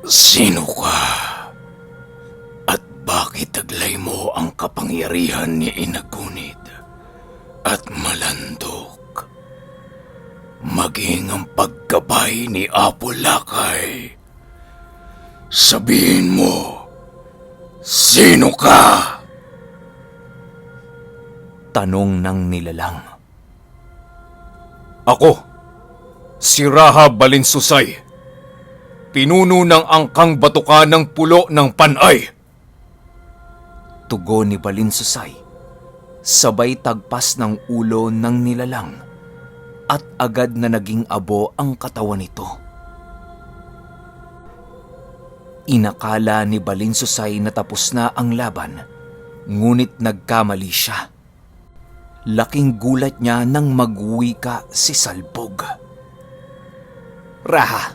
Sino ka? At bakit taglay mo ang kapangyarihan ni Inagunit at Malandok? Maging ang pagkabay ni Apo Lakay. Sabihin mo, sino ka? Tanong ng nilalang. Ako, si Raha Balinsusay, pinuno ng angkang batuka ng pulo ng Panay. Tugon ni Balinsusay, sabay tagpas ng ulo ng nilalang at agad na naging abo ang katawan nito. Inakala ni Balinsusay na tapos na ang laban, ngunit nagkamali siya. Laking gulat niya nang magwika si Salbog. Raha,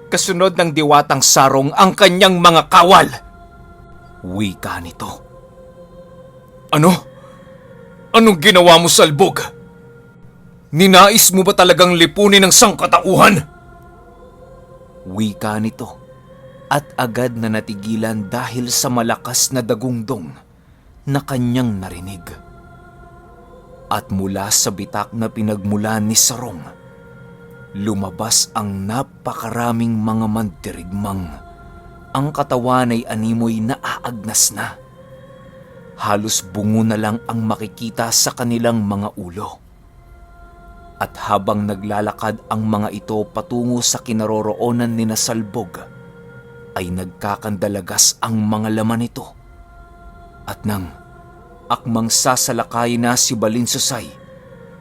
kasunod ng diwatang sarong ang kanyang mga kawal. Wika nito. Ano? Anong ginawa mo, Salbog? Ninais mo ba talagang lipunin ng sangkatauhan? Wika nito at agad na natigilan dahil sa malakas na dagungdong na kanyang narinig. At mula sa bitak na pinagmulan ni Sarong, lumabas ang napakaraming mga mandirigmang. Ang katawan ay animoy na aagnas na. Halos bungo na lang ang makikita sa kanilang mga ulo. At habang naglalakad ang mga ito patungo sa kinaroroonan ni Salbog, ay nagkakandalagas ang mga laman nito. At nang akmang sasalakay na si Balinsusay,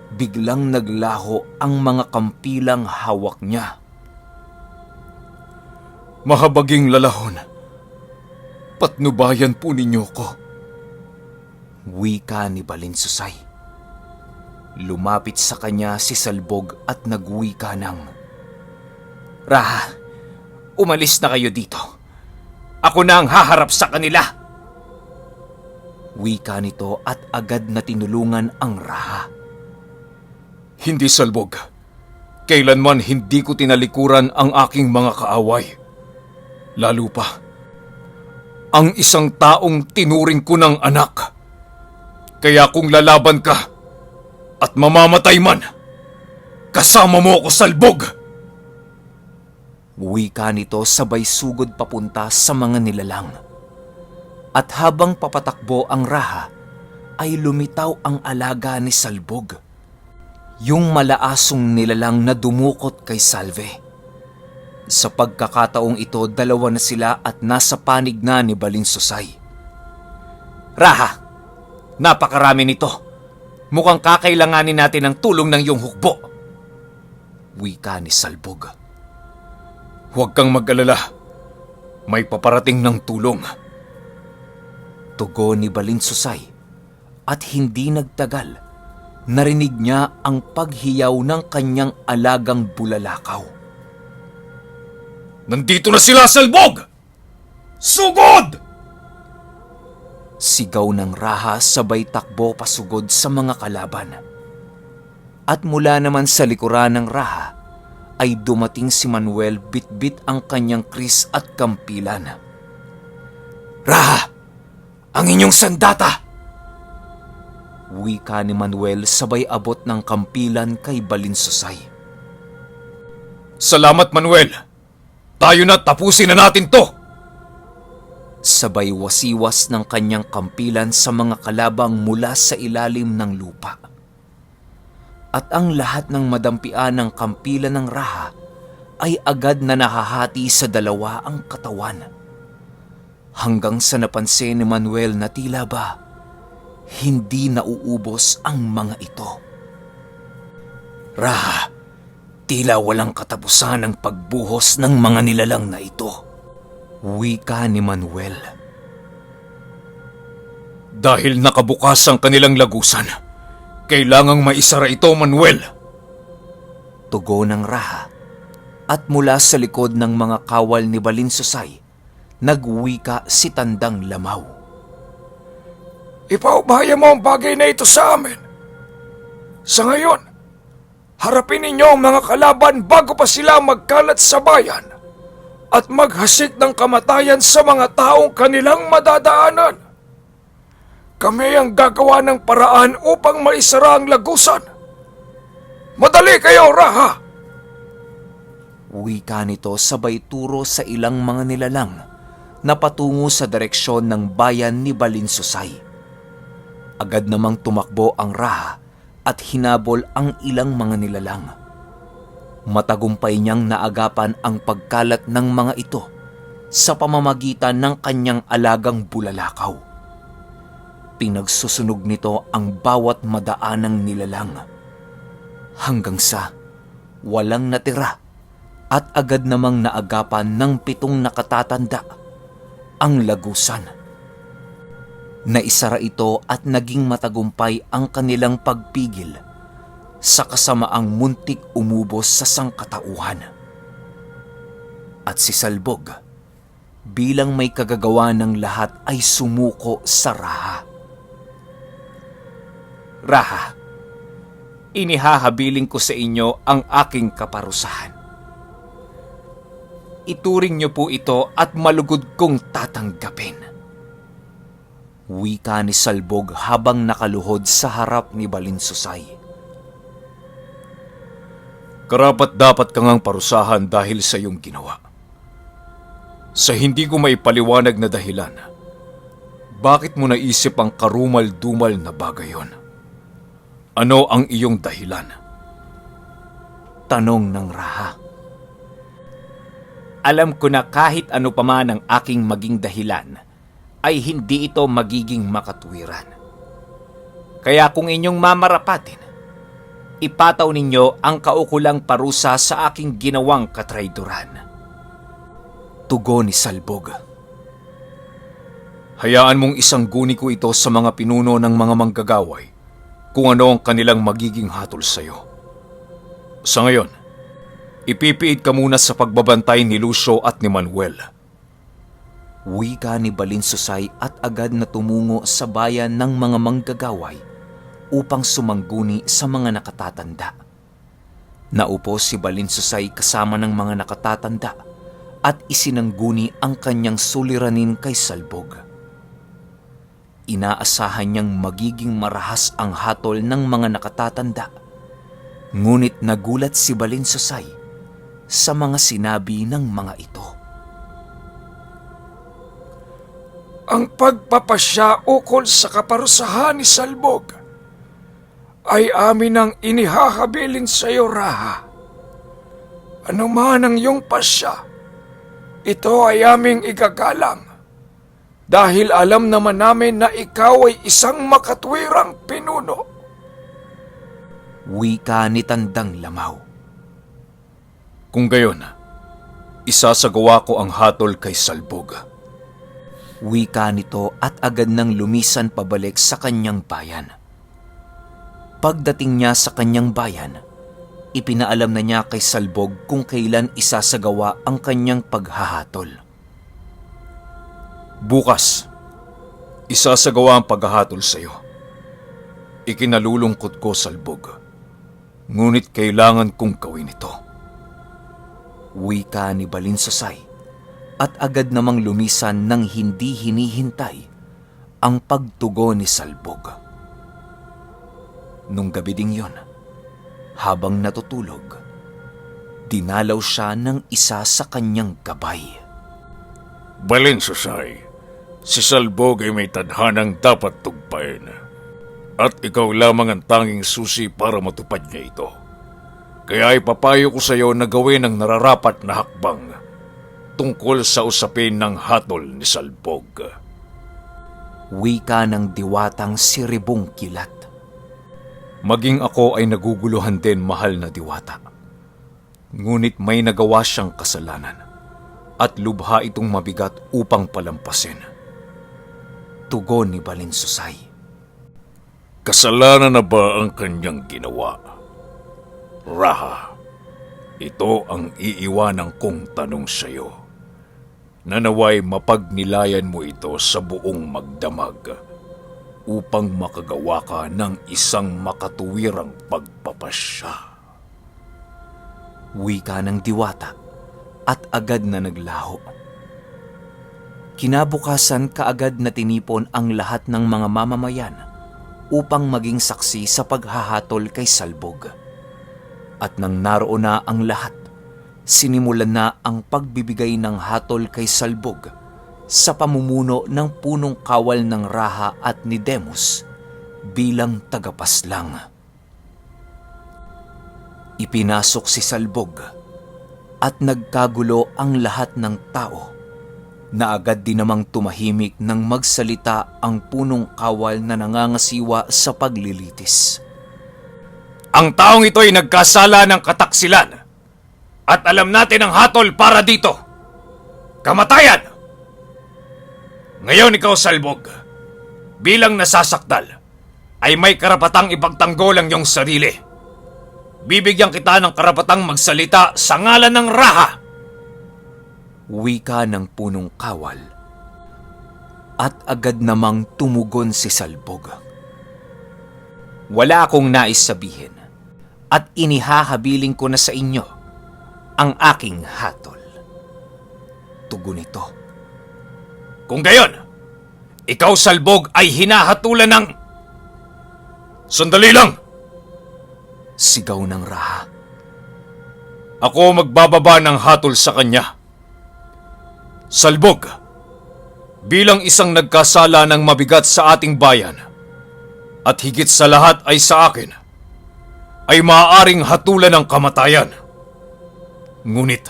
biglang naglaho ang mga kampilang hawak niya. Mahabaging lalahon, patnubayan po ninyo ko. Wika ni Balinsusay. Lumapit sa kanya si Salbog at nagwika ng, Raha, umalis na kayo dito. Ako na ang haharap sa kanila. Wika nito at agad na tinulungan ang Raha. Hindi, Salbog. Kailanman hindi ko tinalikuran ang aking mga kaaway. Lalo pa, ang isang taong tinuring ko ng anak. Kaya kung lalaban ka at mamamatay man, kasama mo ako, Salbog! Wika nito sabay sugod papunta sa mga nilalang. At habang papatakbo ang Raha, ay lumitaw ang alaga ni Salbog. Yung malaasong nilalang na dumukot kay Salve. Sa pagkakataong ito, dalawa na sila at nasa panig na ni Balinsusay. Raha, napakarami nito. Mukhang kakailanganin natin ng tulong ng iyong hukbo. Wika ni Salbog. Huwag kang mag-alala. May paparating ng tulong. Tugon ni Balinsusay at hindi nagtagal, narinig niya ang paghiyaw ng kanyang alagang bulalakaw. Nandito na sila, Salbog! Sugod! Sigaw ng Raha sabay takbo pasugod sa mga kalaban. At mula naman sa likuran ng Raha ay dumating si Manuel bitbit ang kanyang kris at kampilan. Raha! Ang inyong sandata! Wika ni Manuel sabay abot ng kampilan kay Balinsusay. Salamat, Manuel! Tayo na, tapusin na natin to! Sabay wasiwas ng kanyang kampilan sa mga kalabang mula sa ilalim ng lupa. At ang lahat ng madampian ng kampilan ng Raha ay agad na nahahati sa dalawa ang katawan. Hanggang sa napansin ni Manuel na tila ba hindi nauubos ang mga ito. Raha, tila walang katapusan ang pagbuhos ng mga nilalang na ito. Wika ni Manuel. Dahil nakabukas ang kanilang lagusan, kailangang maisara ito, Manuel. Tugon ng Raha at mula sa likod ng mga kawal ni Balinsusay, nagwika si Tandang Lamaw. Ipaubaya mo ang bagay na ito sa amin. Sa ngayon, harapin ninyo ang mga kalaban bago pa sila magkalat sa bayan at maghasik ng kamatayan sa mga taong kanilang madadaanan. Kami ang gagawa ng paraan upang maisara ang lagusan. Madali kayo, Raha! Wika nito sabay turo sa ilang mga nilalang na patungo sa direksyon ng bayan ni Balinsusay. Agad namang tumakbo ang Raha at hinabol ang ilang mga nilalang. Matagumpay niyang naagapan ang pagkalat ng mga ito sa pamamagitan ng kanyang alagang bulalakaw. Pinagsusunog nito ang bawat madaanang nilalang hanggang sa walang natira at agad namang naagapan ng 7 nakatatanda ang lagusan. Naisara ito at naging matagumpay ang kanilang pagpigil sa kasamaang muntik umubos sa sangkatauhan. At si Salbog, bilang may kagagawa ng lahat, ay sumuko sa Raha. Raha, inihahabiling ko sa inyo ang aking kaparusahan. Ituring niyo po ito at malugod kong tatanggapin. Wika ni Salbog habang nakaluhod sa harap ni Balinsusay. Karapat dapat kang ang parusahan dahil sa iyong ginawa. Sa hindi ko maipaliwanag na dahilan, bakit mo naisip ang karumal-dumal na bagay yon? Ano ang iyong dahilan? Tanong ng Raha. Alam ko na kahit ano pa man ang aking maging dahilan, ay hindi ito magiging makatwiran. Kaya kung inyong mamarapatin, ipataw ninyo ang kaukulang parusa sa aking ginawang katrayduran. Tugon ni Salbog. Hayaan mong isang guni ko ito sa mga pinuno ng mga manggagaway kung ano ang kanilang magiging hatol sa iyo. Sa ngayon, ipipiit ka muna sa pagbabantay ni Lucio at ni Manuel. Wika ni Balinsusay at agad na tumungo sa bayan ng mga manggagaway upang sumangguni sa mga nakatatanda. Naupo si Balinsusay kasama ng mga nakatatanda at isinangguni ang kanyang suliranin kay Salbog. Inaasahan niyang magiging marahas ang hatol ng mga nakatatanda, ngunit nagulat si Balinsusay sa mga sinabi ng mga ito. Ang pagpapasya ukol sa kaparusahan ni Salbog ay amin ang inihahabilin sa iyo, Raha. Ano man ang iyong pasya, ito ay aming igagalang dahil alam naman namin na ikaw ay isang makatwirang pinuno. Wika ni Tandang Lamaw. Kung gayon, isasagawa ko ang hatol kay Salbog. Wika nito at agad nang lumisan pabalik sa kanyang bayan. Pagdating niya sa kanyang bayan, ipinaalam na niya kay Salbog kung kailan isasagawa ang kanyang paghahatol. Bukas, isasagawa ang paghahatol sa iyo. Ikinalulungkot ko, Salbog. Ngunit kailangan kong gawin ito. Wika ni Balinsusay at agad namang lumisan nang hindi hinihintay ang pagtugon ni Salbog. Nung gabi ding yon, habang natutulog, dinalaw siya ng isa sa kanyang gabay. Balinsusay, si Salbog ay may tadhanang dapat tugpain. At ikaw lamang ang tanging susi para matupad niya ito. Kaya ipapayo ko sa iyo na gawin ang nararapat na hakbang tungkol sa usapin ng hatol ni Salbog. Wika ng diwatang si Ribong Kilat. Maging ako ay naguguluhan din, mahal na diwata. Ngunit may nagawa siyang kasalanan at lubha itong mabigat upang palampasin. Tugon ni Balinsusay. Kasalanan na ba ang kanyang ginawa? Raha, ito ang iiwanan kong tanong sa iyo. Nanaway mapagnilayan mo ito sa buong magdamag upang makagawa ka ng isang makatuwirang pagpapasya. Wika ng diwata at agad na naglaho. Kinabukasan kaagad na tinipon ang lahat ng mga mamamayan upang maging saksi sa paghahatol kay Salbog. At nang naroon na ang lahat, sinimulan na ang pagbibigay ng hatol kay Salbog sa pamumuno ng punong kawal ng Raha at ni Demus bilang tagapaslang. Ipinasok si Salbog at nagkagulo ang lahat ng tao na agad din namang tumahimik nang magsalita ang punong kawal na nangangasiwa sa paglilitis. Ang taong ito ay nagkasala ng kataksilan at alam natin ang hatol para dito. Kamatayan! Ngayon ikaw, Salbog, bilang nasasakdal, ay may karapatang ipagtanggol ang iyong sarili. Bibigyan kita ng karapatang magsalita sa ngalan ng Raha. Wika ng punong kawal. At agad namang tumugon si Salbog. Wala akong nais sabihin at inihahabiling ko na sa inyo ang aking hatol. Tugon ito. Kung gayon, ikaw, Salbog, ay hinahatulan ng... Sandali lang! Sigaw ng Raha. Ako magbababa ng hatol sa kanya. Salbog, bilang isang nagkasala ng mabigat sa ating bayan, at higit sa lahat ay sa akin, ay maaaring hatulan ng kamatayan. Ngunit,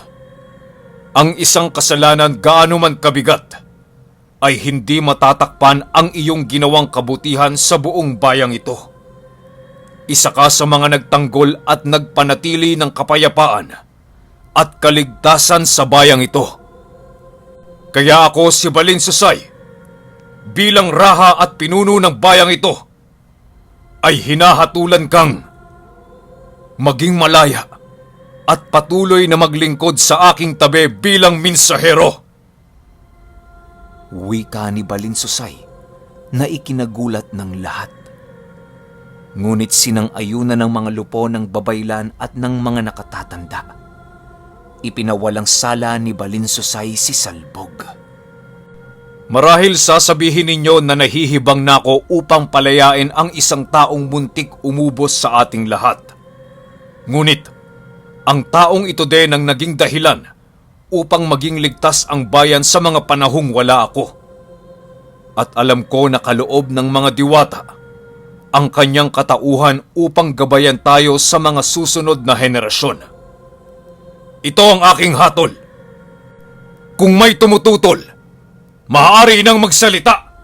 ang isang kasalanan gaano man kabigat, ay hindi matatakpan ang iyong ginawang kabutihan sa buong bayang ito. Isa ka sa mga nagtanggol at nagpanatili ng kapayapaan at kaligtasan sa bayang ito. Kaya ako, si Balinsusay, bilang Raha at pinuno ng bayang ito, ay hinahatulan kang maging malaya at patuloy na maglingkod sa aking tabi bilang minsahero. Wika ni Balinsusay na ikinagulat ng lahat. Ngunit sinang-ayunan ng mga lupo ng babaylan at ng mga nakatatanda. Ipinawalang sala ni Balinsusay si Salbog. Marahil sasabihin ninyo na nahihibang na ako upang palayain ang isang taong muntik umubos sa ating lahat. Ngunit, ang taong ito din ang naging dahilan upang maging ligtas ang bayan sa mga panahong wala ako. At alam ko na kaloob ng mga diwata ang kanyang katauhan upang gabayan tayo sa mga susunod na henerasyon. Ito ang aking hatol. Kung may tumututol, maaari nang magsalita.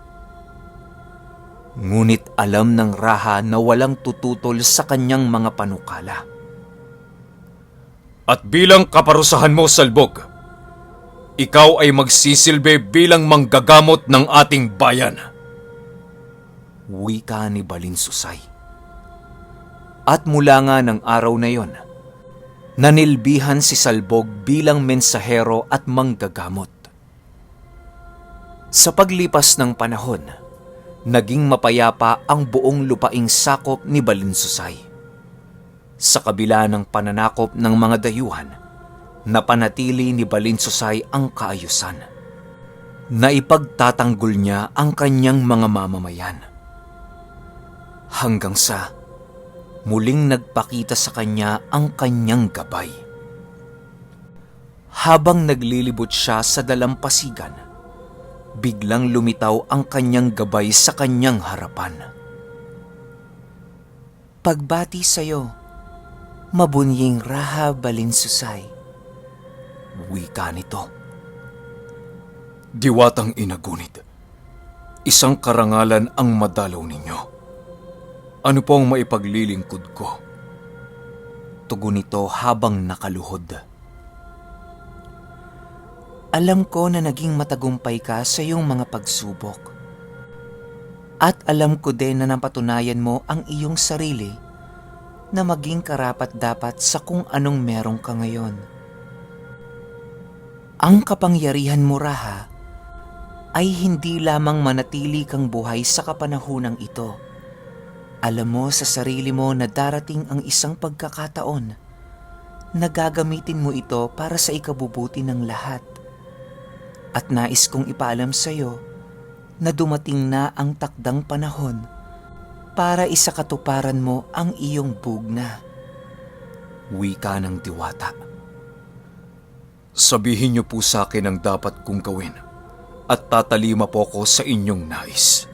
Ngunit alam ng Raha na walang tututol sa kanyang mga panukala. At bilang kaparusahan mo, Salbog, ikaw ay magsisilbi bilang manggagamot ng ating bayan. Wika ni Balinsusay. At mula nga ng araw na yon, nanilbihan si Salbog bilang mensahero at manggagamot. Sa paglipas ng panahon, naging mapayapa ang buong lupaing sakop ni Balinsusay. Sa kabila ng pananakop ng mga dayuhan, napanatili ni Balinsusay ang kaayusan. Naipagtatanggol niya ang kanyang mga mamamayan. Hanggang sa muling nagpakita sa kanya ang kanyang gabay. Habang naglilibot siya sa dalampasigan, biglang lumitaw ang kanyang gabay sa kanyang harapan. Pagbati sa'yo, mabunying Raha Balinsusay. Wika nito. Diwatang inagunit, isang karangalan ang madalaw ninyo. Ano po ang maipaglilingkod ko? Tugon nito habang nakaluhod. Alam ko na naging matagumpay ka sa iyong mga pagsubok. At alam ko din na napatunayan mo ang iyong sarili na maging karapat-dapat sa kung anong meron ka ngayon. Ang kapangyarihan mo, Raha, ay hindi lamang manatili kang buhay sa kapanahunang ito. Alam mo sa sarili mo na darating ang isang pagkakataon na gagamitin mo ito para sa ikabubuti ng lahat. At nais kong ipaalam sa iyo na dumating na ang takdang panahon para isakatuparan mo ang iyong bugna. Wika ng diwata. Sabihin niyo po sa akin ang dapat kong gawin at tatalima po ko sa inyong nais.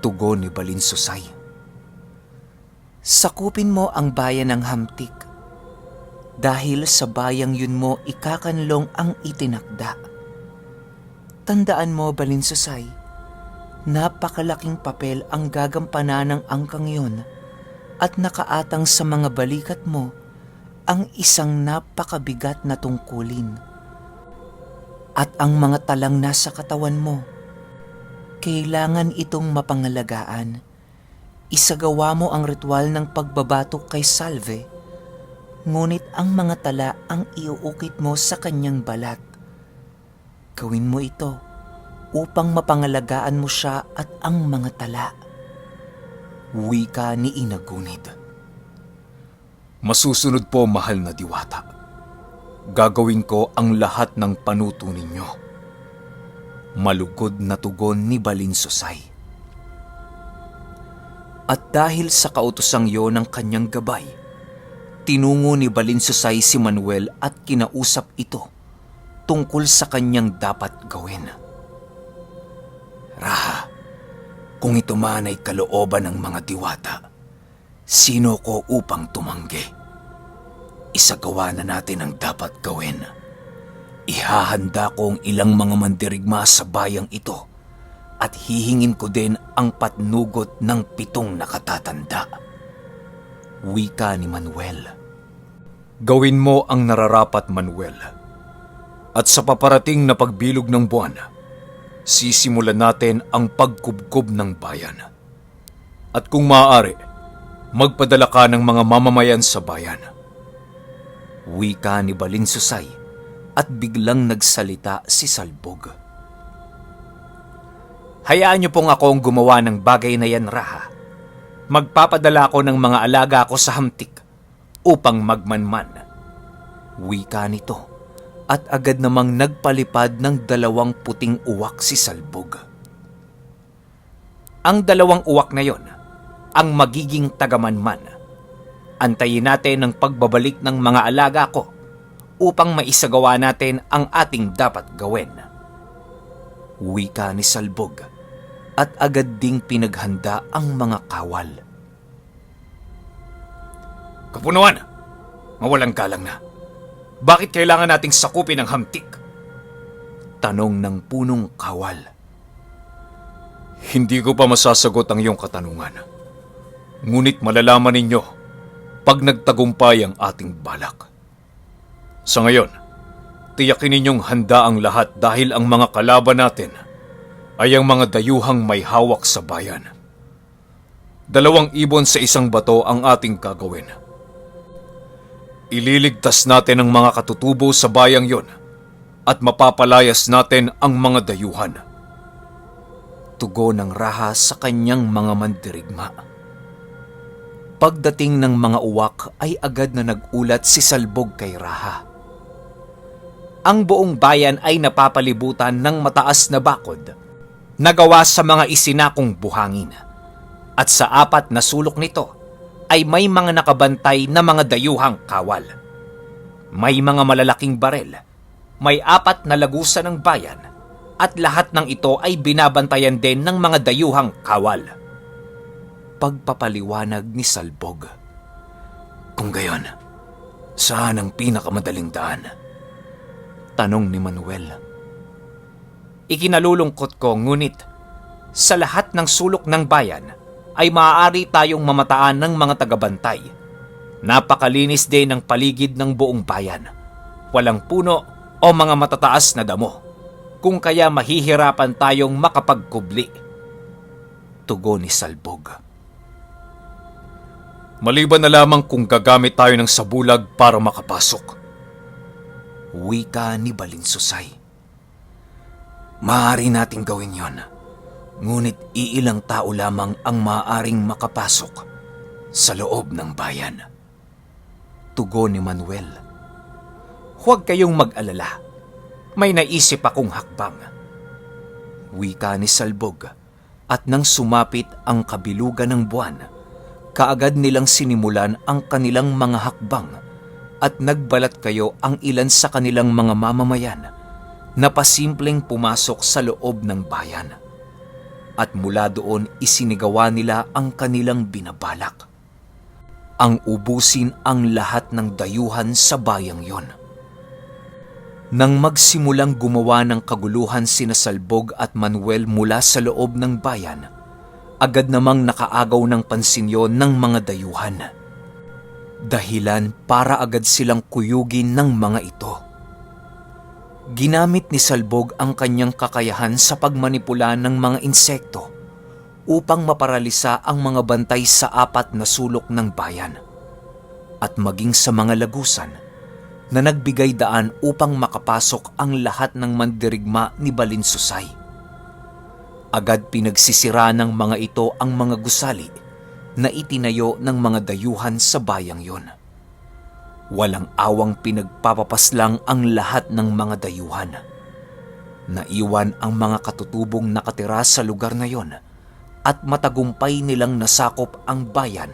Tugon ni Balinsusay. Sakupin mo ang bayan ng Hamtik. Dahil sa bayang yun mo ikakanlong ang itinakda. Tandaan mo, Balinsusay, napakalaking papel ang gagampanan ng angkang yun at nakaatang sa mga balikat mo ang isang napakabigat na tungkulin. At ang mga talang nasa katawan mo, kailangan itong mapangalagaan. Isagawa mo ang ritual ng pagbabatok kay Salve, ngunit ang mga tala ang iuukit mo sa kanyang balat. Gawin mo ito upang mapangalagaan mo siya at ang mga tala. Wika ni Inagunid. Masusunod po, mahal na diwata. Gagawin ko ang lahat ng panuto ninyo. Malugod na tugon ni Balinsusay. At dahil sa kautosang yon ng kanyang gabay, tinungo ni Balinsusay si Manuel at kinausap ito tungkol sa kanyang dapat gawin. Raha, kung ito man ay kalooban ng mga diwata, sino ko upang tumanggi? Isagawa na natin ang dapat gawin. Ihahanda ko ang ilang mga mandirigma sa bayang ito at hihingin ko din ang patnugot ng 7 nakatatanda. Wika ni Manuel. Gawin mo ang nararapat, Manuel. At sa paparating na pagbilog ng buwan, sisimulan natin ang pagkubkob ng bayan. At kung maaari, magpadala ka ng mga mamamayan sa bayan. Wika ni Balinsusay at biglang nagsalita si Salbog. Hayaan niyo pong akong gumawa ng bagay na yan, Raha. Magpapadala ako ng mga alaga ko sa Hamtik upang magmanman. Wika nito at agad namang nagpalipad ng 2 puting uwak si Salbog. Ang 2 uwak na yon ang magiging tagamanman. Antayin natin ang pagbabalik ng mga alaga ko upang maisagawa natin ang ating dapat gawin. Wika ni Salbog at agad ding pinaghanda ang mga kawal. Kapunuan, mawalang galang na. Bakit kailangan nating sakupin ang Hamtik? Tanong ng punong kawal. Hindi ko pa masasagot ang iyong katanungan. Ngunit malalaman ninyo pag nagtagumpay ang ating balak. Sa ngayon, tiyakin ninyong handa ang lahat dahil ang mga kalaban natin ay ang mga dayuhang may hawak sa bayan. 2 ibon sa isang bato ang ating gagawin. Ililigtas natin ang mga katutubo sa bayang yon at mapapalayas natin ang mga dayuhan. Tugon ng Raha sa kanyang mga mandirigma. Pagdating ng mga uwak ay agad na nagulat si Salbog kay Raha. Ang buong bayan ay napapalibutan ng mataas na bakod na gawa sa mga isinakong buhangin. At sa 4 na sulok nito ay may mga nakabantay na mga dayuhang kawal. May mga malalaking barel, may 4 na lagusan ng bayan, at lahat ng ito ay binabantayan din ng mga dayuhang kawal. Pagpapaliwanag ni Salbog. Kung gayon, saan ang pinakamadaling daan? Tanong ni Manuel. Ikinalulungkot ko, ngunit sa lahat ng sulok ng bayan ay maaari tayong mamataan ng mga tagabantay. Napakalinis din ng paligid ng buong bayan. Walang puno o mga matataas na damo, kung kaya mahihirapan tayong makapagkubli. Tugon ni Salbog. Maliban na lamang kung gagamit tayo ng sabulag para makapasok. Wika ni Balinsusay. Maaari nating gawin yon. Ngunit iilang tao lamang ang maaaring makapasok sa loob ng bayan. tugon ni Manuel. Huwag kayong mag-alala. May naisip akong hakbang. Wika ni Salbog, at nang sumapit ang kabilugan ng buwan, kaagad nilang sinimulan ang kanilang mga hakbang at nagbalat kayo ang ilan sa kanilang mga mamamayan na pasimpleng pumasok sa loob ng bayan. At mula doon isinigawa nila ang kanilang binabalak. Ang ubusin ang lahat ng dayuhan sa bayang yon. Nang magsimulang gumawa ng kaguluhan sina Salbog at Manuel mula sa loob ng bayan, agad namang nakaagaw ng pansin yon ng mga dayuhan. Dahilan para agad silang kuyugin ng mga ito. Ginamit ni Salbog ang kanyang kakayahan sa pagmanipula ng mga insekto upang maparalisa ang mga bantay sa 4 na sulok ng bayan at maging sa mga lagusan na nagbigay daan upang makapasok ang lahat ng mandirigma ni Balinsusay. Agad pinagsisira ng mga ito ang mga gusali na itinayo ng mga dayuhan sa bayang yon. Walang awang pinagpapapaslang ang lahat ng mga dayuhan. Naiwan ang mga katutubong nakatira sa lugar na yon at matagumpay nilang nasakop ang bayan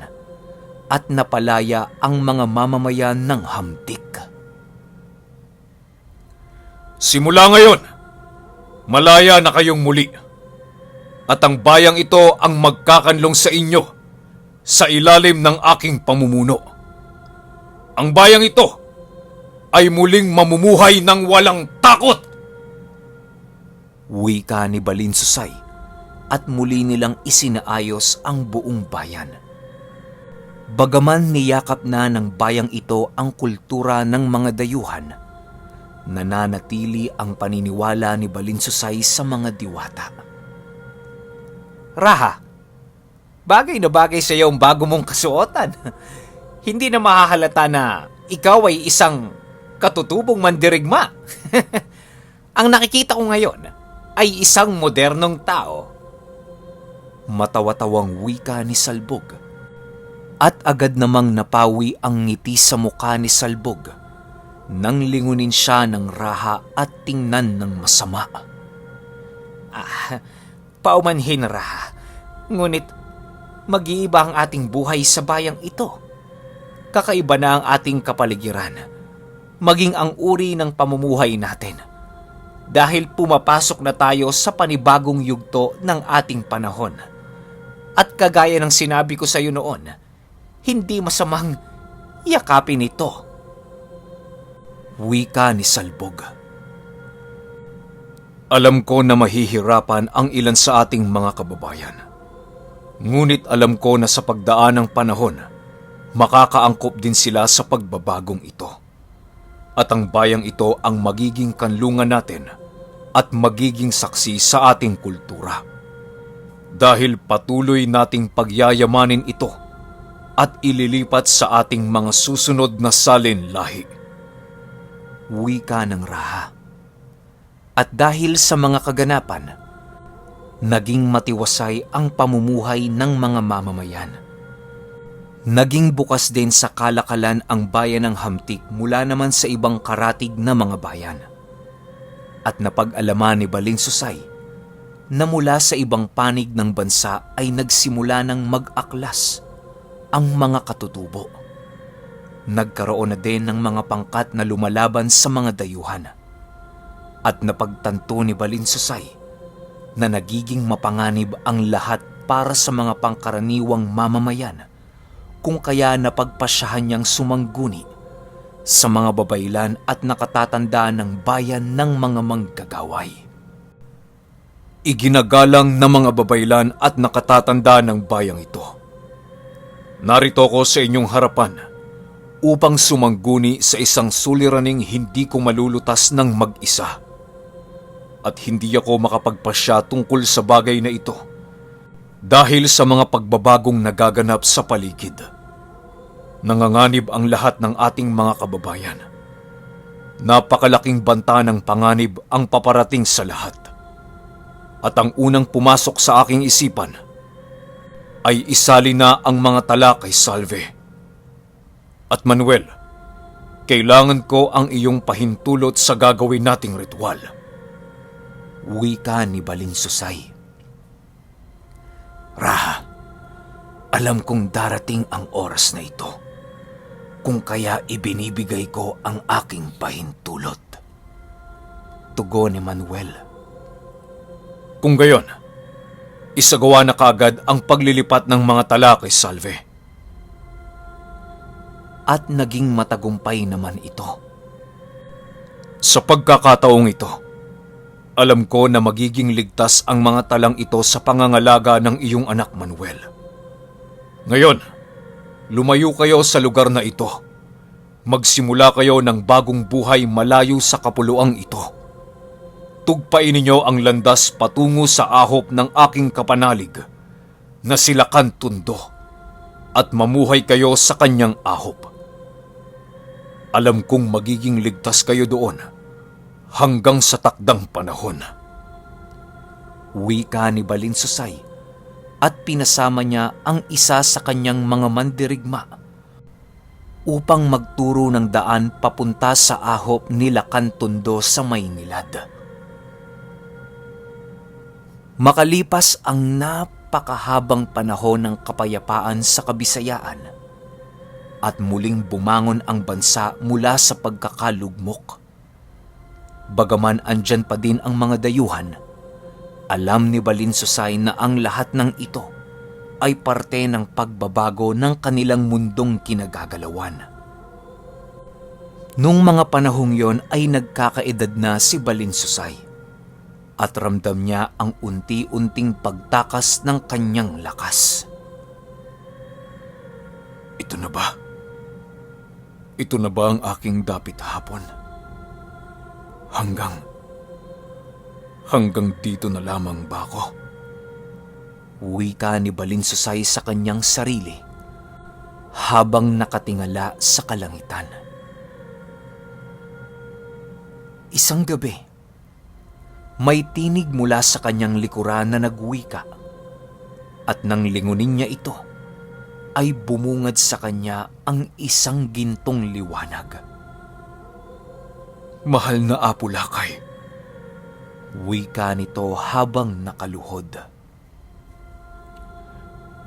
at napalaya ang mga mamamayan ng Hamtik. Simula ngayon, malaya na kayong muli. At ang bayang ito ang magkakanlong sa inyo sa ilalim ng aking pamumuno. Ang bayang ito ay muling mamumuhay ng walang takot. Wika ni Balinsusay at muli nilang isinaayos ang buong bayan. Bagaman niyakap na ng bayang ito ang kultura ng mga dayuhan, nananatili ang paniniwala ni Balinsusay sa mga diwata. Raha, bagay na bagay sa iyo ang bago mong kasuotan. Hindi na mahahalata na ikaw ay isang katutubong mandirigma. Ang nakikita ko ngayon ay isang modernong tao. Matawa-tawang wika ni Salbog. At agad namang napawi ang ngiti sa mukha ni Salbog nang lingunin siya ng Raha at tingnan ng masama. Paumanhin, Raha. Ngunit mag-iiba ang ating buhay sa bayang ito. Kakaiba na ang ating kapaligiran, maging ang uri ng pamumuhay natin. Dahil pumapasok na tayo sa panibagong yugto ng ating panahon. At kagaya ng sinabi ko sa iyo noon, hindi masamang yakapin ito. Wika ni Salbog. Alam ko na mahihirapan ang ilan sa ating mga kababayan. Ngunit alam ko na sa pagdaan ng panahon, makakaangkop din sila sa pagbabagong ito. At ang bayang ito ang magiging kanlungan natin at magiging saksi sa ating kultura. Dahil patuloy nating pagyayamanin ito at ililipat sa ating mga susunod na salin lahi. Wika ng Raha. At dahil sa mga kaganapan, naging matiwasay ang pamumuhay ng mga mamamayan. Naging bukas din sa kalakalan ang bayan ng Hamtik mula naman sa ibang karatig na mga bayan. At napag-alaman ni Balinsusay na mula sa ibang panig ng bansa ay nagsimula ng mag-aklas ang mga katutubo. Nagkaroon na din ng mga pangkat na lumalaban sa mga dayuhan. At napagtanto ni Balinsusay na nagiging mapanganib ang lahat para sa mga pangkaraniwang mamamayan, kung kaya napagpasyahan niyang sumangguni sa mga babaylan at nakatatanda ng bayan ng mga manggagaway. Iginagalang ng mga babaylan at nakatatanda ng bayang ito. Narito ko sa inyong harapan upang sumangguni sa isang suliraning hindi ko malulutas ng mag-isa. At hindi ako makapagpasya tungkol sa bagay na ito dahil sa mga pagbabagong nagaganap sa paligid. Nanganganib ang lahat ng ating mga kababayan. Napakalaking banta ng panganib ang paparating sa lahat. At ang unang pumasok sa aking isipan ay isali na ang mga tala kay Salve. At Manuel, Kailangan ko ang iyong pahintulot sa gagawin nating ritual. Wika ni Balinsusay. Raha, alam kong darating ang oras na ito, kung kaya ibinibigay ko ang aking pahintulot. Tugon ni Manuel. Kung gayon, isagawa na kaagad ang paglilipat ng mga tala kay Salve. At naging matagumpay naman ito. Sa pagkakataong ito, alam ko na magiging ligtas ang mga talang ito sa pangangalaga ng iyong anak Manuel. Ngayon, lumayo kayo sa lugar na ito. Magsimula kayo ng bagong buhay malayo sa kapuluang ito. Tugpain ninyo ang landas patungo sa ahop ng aking kapanalig na sila Kantundo at mamuhay kayo sa kanyang ahop. Alam kong magiging ligtas kayo doon hanggang sa takdang panahon. Wika ni Balinsusay at pinasama niya ang isa sa kanyang mga mandirigma upang magturo ng daan papunta sa ahop nila Kantundo sa Maynilad. Makalipas ang napakahabang panahon ng kapayapaan sa Kabisayaan at muling bumangon ang bansa mula sa pagkakalugmok. Bagaman andyan pa din ang mga dayuhan, alam ni Balinsusay na ang lahat ng ito ay parte ng pagbabago ng kanilang mundong kinagagalawan. Nung mga panahong yon ay nagkakaedad na si Balinsusay at ramdam niya ang unti-unting pagtakas ng kanyang lakas. Ito na ba? Ito na ba ang aking dapit hapon? Hanggang dito na lamang ba ako? Wika ni Balinsusay sa kanyang sarili habang nakatingala sa kalangitan. Isang gabi, may tinig mula sa kanyang likuran na nagwika at nang lingunin niya ito, ay bumungad sa kanya ang isang gintong liwanag. Mahal na Apo Lakay. Wika nito habang nakaluhod.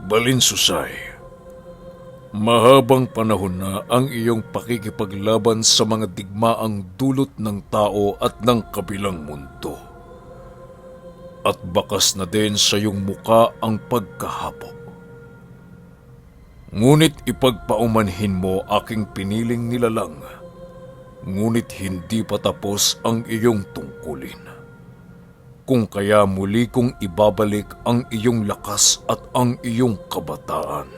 Balinsusay, mahabang panahon na ang iyong pakikipaglaban sa mga digmaang dulot ng tao at ng kabilang mundo. At bakas na din sa iyong muka ang pagkahapok. Ngunit ipagpaumanhin mo aking piniling nilalang, ngunit hindi pa tapos ang iyong tungkulin. Kung kaya muli kong ibabalik ang iyong lakas at ang iyong kabataan.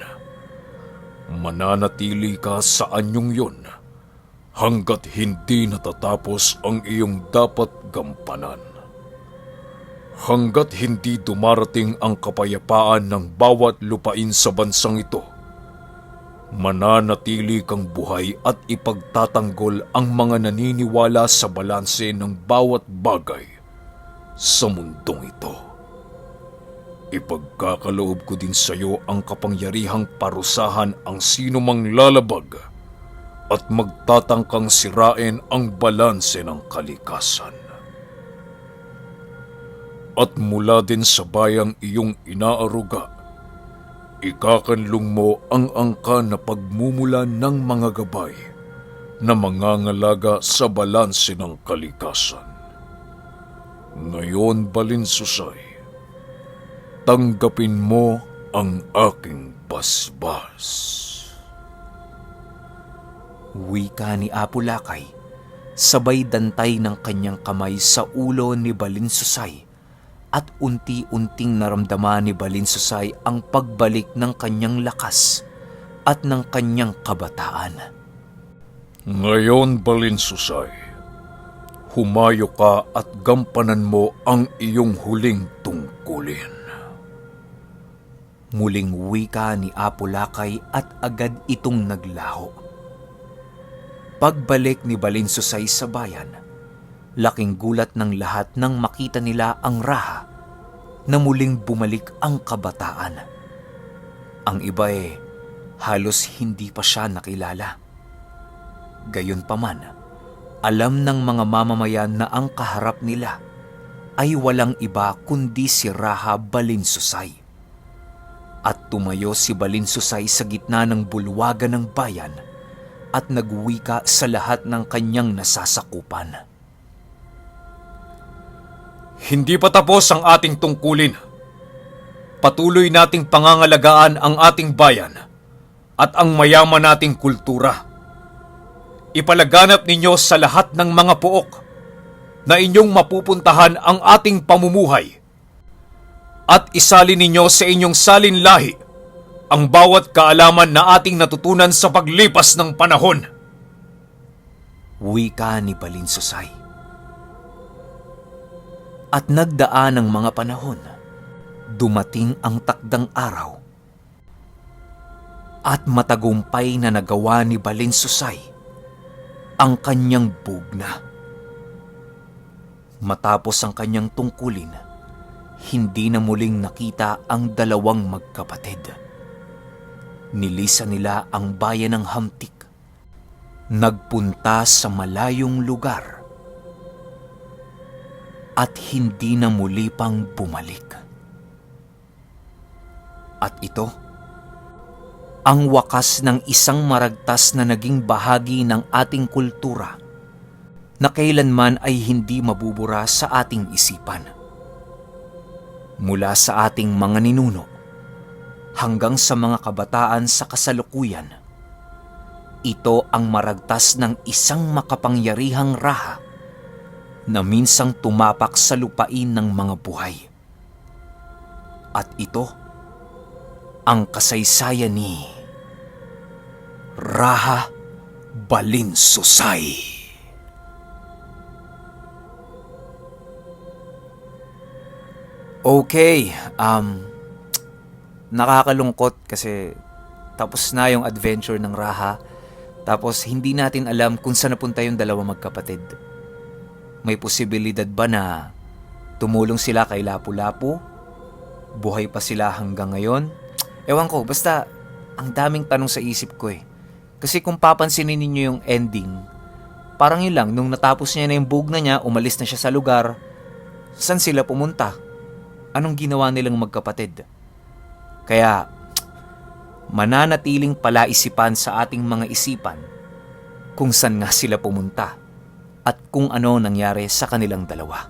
Mananatili ka sa anyong yon hanggat hindi natatapos ang iyong dapat gampanan. Hanggat hindi dumarating ang kapayapaan ng bawat lupain sa bansang ito, mananatili kang buhay at ipagtatanggol ang mga naniniwala sa balanse ng bawat bagay sa mundong ito. Ipagkakaloob ko din sa iyo ang kapangyarihang parusahan ang sinumang lalabag at magtatangkang sirain ang balanse ng kalikasan. At mula din sa bayang iyong inaaruga, ikakanlong mo ang angka na pagmumulan ng mga gabay na mangangalaga sa balanse ng kalikasan. Ngayon, Balinsusay, tanggapin mo ang aking basbas. Wika ni Apo Lakay, sabay dantay ng kanyang kamay sa ulo ni Balinsusay at unti-unting naramdaman ni Balinsusay ang pagbalik ng kanyang lakas at ng kanyang kabataan. Ngayon, Balinsusay, humayo ka at gampanan mo ang iyong huling tungkulin. Muling wika ni Apo Lakay at agad itong naglaho. Pagbalik ni Balinsusay sa bayan, laking gulat ng lahat nang makita nila ang Raha na muling bumalik ang kabataan. Ang iba halos hindi pa siya nakilala. Gayunpaman, alam ng mga mamamayan na ang kaharap nila ay walang iba kundi si Raha Balinsusay. At tumayo si Balinsusay sa gitna ng bulwagan ng bayan at nagwika sa lahat ng kanyang nasasakupan. Hindi pa tapos ang ating tungkulin. Patuloy nating pangangalagaan ang ating bayan at ang mayaman nating kultura. Ipalaganap ninyo sa lahat ng mga pook na inyong mapupuntahan ang ating pamumuhay at isalin ninyo sa inyong salinlahi ang bawat kaalaman na ating natutunan sa paglipas ng panahon. Wika ni Balinsusay. At nagdaan ang mga panahon, dumating ang takdang araw at matagumpay na nagawa ni Balinsusay ang kanyang bugna. Matapos ang kanyang tungkulin, hindi na muling nakita ang dalawang magkapatid. Nilisan nila ang bayan ng Hamtik. Nagpunta sa malayong lugar at hindi na muli pang bumalik. At ito, ang wakas ng isang maragtas na naging bahagi ng ating kultura na kailanman ay hindi mabubura sa ating isipan. Mula sa ating mga ninuno hanggang sa mga kabataan sa kasalukuyan, ito ang maragtas ng isang makapangyarihang Raha na minsang tumapak sa lupain ng mga buhay. At ito ang kasaysayan ni Raha Balinsusay. Okay, nakakalungkot kasi tapos na yung adventure ng Raha. Tapos hindi natin alam kung saan napunta yung dalawang magkapatid. May posibilidad ba na tumulong sila kay Lapu-Lapu? Buhay pa sila hanggang ngayon? Ewan ko, basta ang daming tanong sa isip ko eh. Kasi kung papansinin ninyo yung ending, parang yun lang, nung natapos niya na yung bugna niya, umalis na siya sa lugar, saan sila pumunta? Anong ginawa nilang magkapatid? Kaya, mananatiling palaisipan sa ating mga isipan kung saan nga sila pumunta at kung ano nangyari sa kanilang dalawa.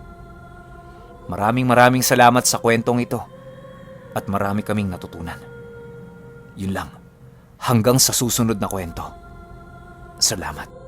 Maraming salamat sa kwentong ito at marami kaming natutunan. Yun lang. Hanggang sa susunod na kwento. Salamat.